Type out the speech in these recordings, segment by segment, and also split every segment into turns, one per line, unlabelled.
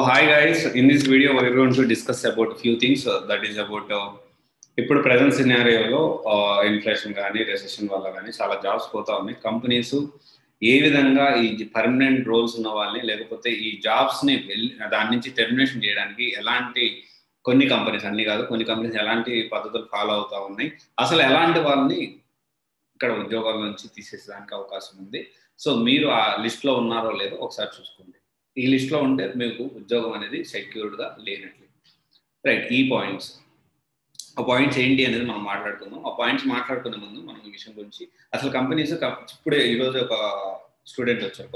hi guys, in this video we're going to discuss about few things that is about ఇప్పుడు present సినారియోలో inflation కానీ recession వల్ల కానీ చాలా jobs పోతా ఉన్నాయి. కంపెనీస్ ఏ విధంగా ఈ పర్మనెంట్ రోల్స్ ఉన్న వాళ్ళని లేకపోతే ఈ జాబ్స్ని దాని నుంచి టెర్మినేషన్ చేయడానికి ఎలాంటి కొన్ని కంపెనీస్ అన్ని కాదు కొన్ని కంపెనీస్ ఎలాంటి పద్ధతులు ఫాలో అవుతా ఉన్నాయి, అసలు ఎలాంటి వాళ్ళని ఇక్కడ ఉద్యోగాల నుంచి తీసేసేదానికి అవకాశం ఉంది. సో మీరు ఆ లిస్ట్లో ఉన్నారో లేదో ఒకసారి చూసుకోండి. ఈ లిస్ట్లో ఉంటే మీకు ఉద్యోగం అనేది సెక్యూర్డ్గా లేనట్లు. రైట్, ఈ పాయింట్స్ ఆ పాయింట్స్ ఏంటి అనేది మనం మాట్లాడుకుందాం. ఆ పాయింట్స్ మాట్లాడుకునే ముందు మనం ఈ విషయం గురించి అసలు కంపెనీస్ ఇప్పుడే ఈరోజు ఒక స్టూడెంట్ వచ్చారు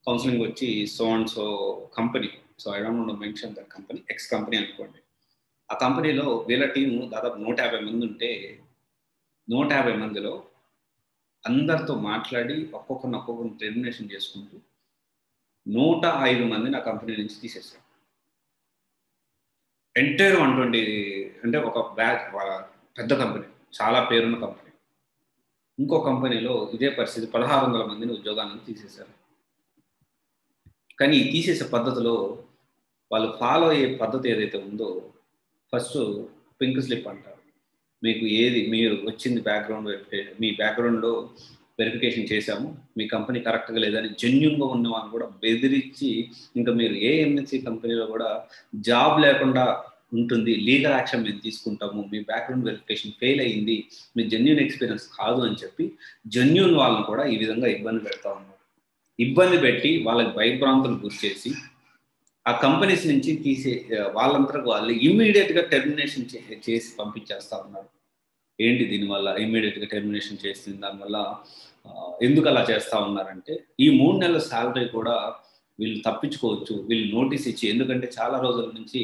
కౌన్సిలింగ్ వచ్చి so and so company, so I don't want to mention that company, X company అనుకోండి. ఆ కంపెనీలో వీళ్ళ టీము దాదాపు 150 మంది ఉంటే 150 మందిలో అందరితో మాట్లాడి ఒక్కొక్కరిని టెర్మినేషన్ చేసుకుంటూ 105 మందిని ఆ కంపెనీ నుంచి తీసేశారు. ఎంటైర్ 120 అంటే ఒక పెద్ద కంపెనీ, చాలా పేరున్న కంపెనీ. ఇంకో కంపెనీలో ఇదే పరిస్థితి 1600 మందిని ఉద్యోగాలను తీసేశారు. కానీ ఈ తీసేసే పద్ధతిలో వాళ్ళు ఫాలో అయ్యే పద్ధతి ఏదైతే ఉందో, ఫస్ట్ పింక్ స్లిప్ అంటారు. మీకు ఏది మీరు వచ్చింది బ్యాక్గ్రౌండ్ వెరిఫికేషన్, మీ బ్యాక్గ్రౌండ్లో వెరిఫికేషన్ చేశాము, మీ కంపెనీ కరెక్ట్గా లేదని జెన్యూన్గా ఉన్న వాళ్ళు కూడా బెదిరించి ఇంకా మీరు ఏ ఎంఎన్సీ కంపెనీలో కూడా జాబ్ లేకుండా ఉంటుంది, లీగల్ యాక్షన్ మేము తీసుకుంటాము, మీ బ్యాక్గ్రౌండ్ వెరిఫికేషన్ ఫెయిల్ అయ్యింది, మీ జెన్యూన్ ఎక్స్పీరియన్స్ కాదు అని చెప్పి జెన్యూన్ వాళ్ళని కూడా ఈ విధంగా ఇబ్బంది పెడతా ఉన్నారు. ఇబ్బంది పెట్టి వాళ్ళకి భయభ్రాంతులు గురి చేసి ఆ కంపెనీస్ నుంచి తీసే వాళ్ళంతా వాళ్ళు ఇమ్మీడియట్గా టెర్మినేషన్ చేసి పంపించేస్తూ ఉన్నారు. ఏంటి దీనివల్ల ఇమ్మీడియట్గా టెర్మినేషన్ చేసింది, దానివల్ల ఎందుకు అలా చేస్తూ ఉన్నారంటే ఈ 3 నెలల శాలరీ కూడా వీళ్ళు తప్పించుకోవచ్చు, వీళ్ళు నోటీస్ ఇచ్చి, ఎందుకంటే చాలా రోజుల నుంచి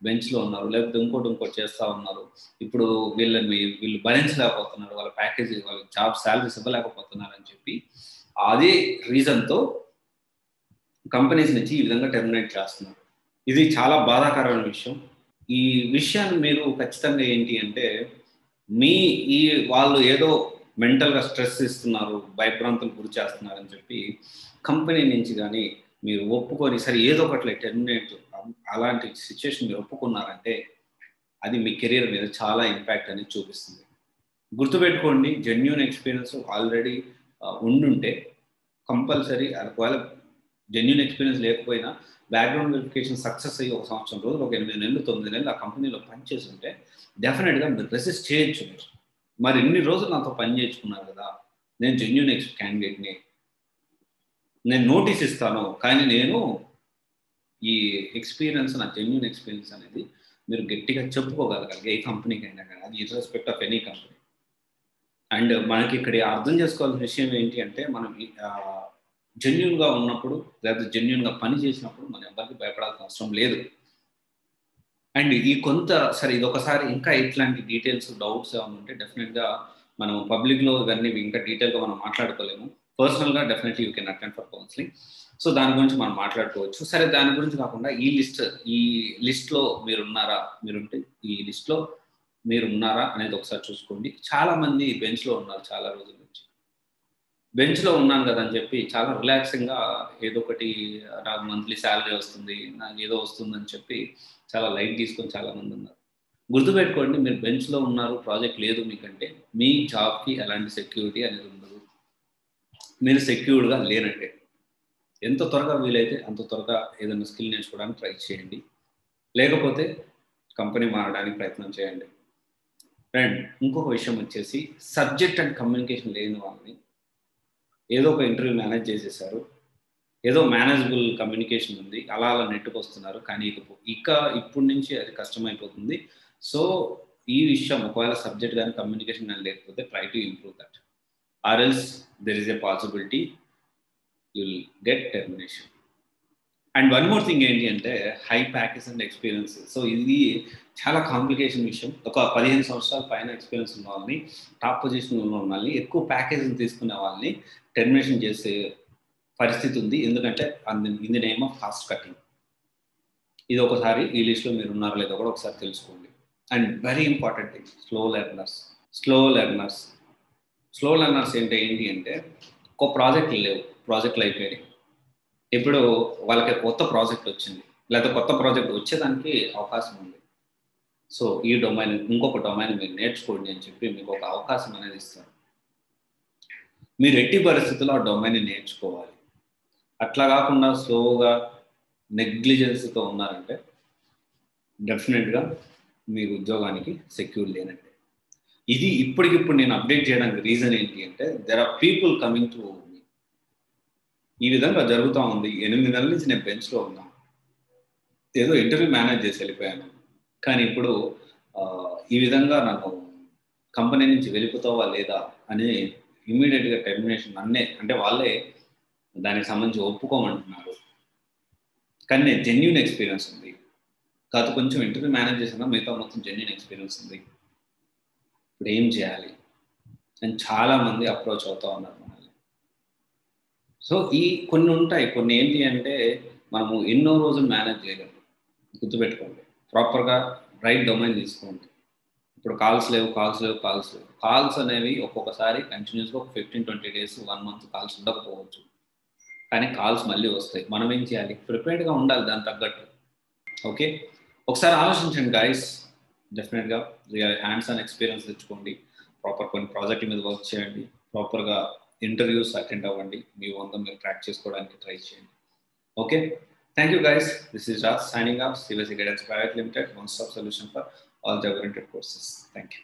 బెంచ్లో ఉన్నారు, లేకపోతే ఇంకోటి చేస్తూ ఉన్నారు. ఇప్పుడు వీళ్ళు భరించలేకపోతున్నారు, వాళ్ళ ప్యాకేజీ వాళ్ళ జాబ్ శాలరీస్ ఇవ్వలేకపోతున్నారు అని చెప్పి అదే రీజన్తో కంపెనీస్ నుంచి ఈ విధంగా టెర్మినేట్ చేస్తున్నారు. ఇది చాలా బాధాకరమైన విషయం. ఈ విషయాన్ని మీరు ఖచ్చితంగా ఏంటి అంటే వాళ్ళు ఏదో మెంటల్గా స్ట్రెస్ ఇస్తున్నారు, భయభ్రాంతులు గురి చేస్తున్నారు అని చెప్పి కంపెనీ నుంచి కానీ మీరు ఒప్పుకొని సరే ఏదో ఒకటి టెర్మినేట్ అలాంటి సిచ్యువేషన్ మీరు ఒప్పుకున్నారంటే అది మీ కెరీర్ మీద చాలా ఇంపాక్ట్ అనేది చూపిస్తుంది. గుర్తుపెట్టుకోండి, జెన్యూన్ ఎక్స్పీరియన్స్ ఆల్రెడీ ఉండుంటే కంపల్సరీ, ఒకవేళ జెన్యూన్ ఎక్స్పీరియన్స్ లేకపోయినా బ్యాక్గ్రౌండ్ వెరిఫికేషన్ సక్సెస్ అయ్యి 1 సంవత్సరం రోజులు, ఒక 8 నెలలు 9 నెలలు ఆ కంపెనీలో పనిచేసి ఉంటే డెఫినెట్గా మీరు రెసిస్ట్ చేయొచ్చు. మీరు మరి ఇన్ని రోజులు నాతో పని చేయించుకున్నారు కదా, నేను జెన్యూన్ క్యాండిడేట్ని, నేను నోటీస్ ఇస్తాను, కానీ నేను ఈ ఎక్స్పీరియన్స్, నా జెన్యూన్ ఎక్స్పీరియన్స్ అనేది మీరు గట్టిగా చెప్పుకోగలగాలి ఏ కంపెనీకి అయినా కానీ, అది ఇర్రెస్పెక్ట్ ఆఫ్ ఎనీ కంపెనీ. అండ్ మనకి ఇక్కడ అర్థం చేసుకోవాల్సిన విషయం ఏంటి అంటే మనం జెన్యూన్గా ఉన్నప్పుడు లేదా జెన్యూన్గా పని చేసినప్పుడు మనం ఎవరికి భయపడాల్సిన అవసరం లేదు. అండ్ సరే ఇది ఒకసారి ఇంకా ఇట్లాంటి డీటెయిల్స్ డౌట్స్ ఏమైనా ఉంటే డెఫినెట్గా మనం పబ్లిక్లో ఇవన్నీ ఇంకా డీటెయిల్గా మనం మాట్లాడుకోలేము. పర్సనల్గా definitely you can attend for counselling. So దాని గురించి మనం మాట్లాడుకోవచ్చు. సరే, దాని గురించి కాకుండా ఈ లిస్ట్లో మీరుంటే ఈ లిస్ట్లో మీరు ఉన్నారా అనేది ఒకసారి చూసుకోండి. చాలామంది బెంచ్లో ఉన్నారు, చాలా రోజుల నుంచి బెంచ్లో ఉన్నాను కదా అని చెప్పి చాలా రిలాక్సింగ్గా ఏదో ఒకటి నాకు మంత్లీ శాలరీ వస్తుంది, నాకు ఏదో వస్తుందని చెప్పి చాలా లైట్ తీసుకొని చాలామంది ఉన్నారు. గుర్తుపెట్టుకోండి, మీరు బెంచ్లో ఉన్నారు, ప్రాజెక్ట్ లేదు మీకంటే మీ జాబ్కి ఎలాంటి సెక్యూరిటీ అనేది ఉండదు. మీరు సెక్యూర్డ్గా లేనంటే ఎంత త్వరగా వీలైతే అంత త్వరగా ఏదైనా స్కిల్ నేర్చుకోవడానికి ట్రై చేయండి, లేకపోతే కంపెనీ మారడానికి ప్రయత్నం చేయండి. అండ్ ఇంకొక విషయం వచ్చేసి సబ్జెక్ట్ అండ్ కమ్యూనికేషన్ లేని వాళ్ళని ఏదో ఒక ఇంటర్వ్యూ మేనేజ్ చేసేసారు, ఏదో మేనేజబుల్ కమ్యూనికేషన్ ఉంది, అలా నెట్టుకొస్తున్నారు, కానీ ఇప్పటి నుంచి అది కష్టమైపోతుంది. సో ఈ విషయం ఒకవేళ సబ్జెక్ట్ కానీ కమ్యూనికేషన్ కానీ లేకపోతే try to improve that, or else there is a possibility you will get termination. And one more thing ఏంటి అంటే high package and experience. So ఇది చాలా కాంప్లికేషన్ విషయం. ఒక 15 సంవత్సరాల పైన ఎక్స్పీరియన్స్ ఉన్న వాళ్ళని, టాప్ పొజిషన్లో ఉన్న వాళ్ళని, ఎక్కువ ప్యాకేజ్ని తీసుకునే వాళ్ళని టెర్మినేషన్ చేసే పరిస్థితి ఉంది. ఎందుకంటే in the name of cost cutting. ఇది ఒకసారి ఈ లిస్ట్లో మీరు ఉన్నారో లేదో కూడా ఒకసారి తెలుసుకోండి. And very important thing, slow learners ఏంటి అంటే ఒక ప్రాజెక్టులు లేవు, ప్రాజెక్టులు అయిపోయాయి, ఇప్పుడు వాళ్ళకి కొత్త ప్రాజెక్ట్ వచ్చింది, లేదా కొత్త ప్రాజెక్ట్ వచ్చేదానికి అవకాశం ఉంది. సో ఈ డొమైన్, ఇంకొక డొమైన్ మీరు నేర్చుకోండి అని చెప్పి మీకు ఒక అవకాశం అనేది ఇస్తారు. మీరు ఎట్టి పరిస్థితుల్లో ఆ డొమైన్ని నేర్చుకోవాలి. అట్లా కాకుండా స్లోగా నెగ్లిజెన్స్తో ఉన్నారంటే డెఫినెట్గా మీరు ఉద్యోగానికి సెక్యూర్ లేనంటే. ఇది ఇప్పటికిప్పుడు నేను అప్డేట్ చేయడానికి రీజన్ ఏంటి అంటే, there are people coming to me. ఈ విధంగా జరుగుతూ ఉంది. 8 నెలల నుంచి నేను బెంచ్లో ఉన్నా, ఏదో ఇంటర్వ్యూ మేనేజ్ చేసి వెళ్ళిపోయాను. కానీ ఇప్పుడు ఈ విధంగా నన్ను కంపెనీ నుంచి వెళ్ళిపోతావా లేదా అని ఇమ్మీడియట్గా టెర్మినేషన్ అన్నే, అంటే వాళ్ళే దానికి సంబంధించి ఒప్పుకోమంటున్నారు. కానీ నేను జెన్యూన్ ఎక్స్పీరియన్స్ ఉంది, కాదు కొంచెం ఇంటర్వ్యూ మేనేజ్ చేసినా మిగతా మొత్తం జెన్యూన్ ఎక్స్పీరియన్స్ ఉంది, ఇప్పుడు ఏం చేయాలి అని చాలామంది అప్రోచ్ అవుతూ ఉన్నారు మనల్ని. సో ఈ కొన్ని ఉంటాయి, కొన్ని ఏంటి అంటే మనము ఎన్నో రోజులు మేనేజ్ చేయగలం. గుర్తుపెట్టుకోండి, ప్రాపర్గా రైట్ డొమైన్ తీసుకోండి. ఇప్పుడు కాల్స్ లేవు కాల్స్ అనేవి ఒక్కొక్కసారి కంటిన్యూస్గా ఒక 15-20 డేస్ 1 మంత్ కాల్స్ ఉండకపోవచ్చు, కానీ కాల్స్ మళ్ళీ వస్తాయి. మనం ఏం చేయాలి? ప్రిపేర్డ్గా ఉండాలి దాని తగ్గట్టు. ఓకే, ఒకసారి ఆలోచించండి గైస్. డెఫినెట్గా హ్యాండ్స్ ఆన్ ఎక్స్పీరియన్స్ తెచ్చుకోండి, ప్రాపర్ కొన్ని ప్రాజెక్ట్ మీద వర్క్ చేయండి, ప్రాపర్గా ఇంటర్వ్యూస్ అటెండ్ అవ్వండి, మీ వంద మీరు ట్రాక్ చేసుకోవడానికి ట్రై చేయండి. Okay, thank you guys. This is Raj signing off. CBSE Guidance Private Limited, one stop solution for all job oriented courses. Thank you.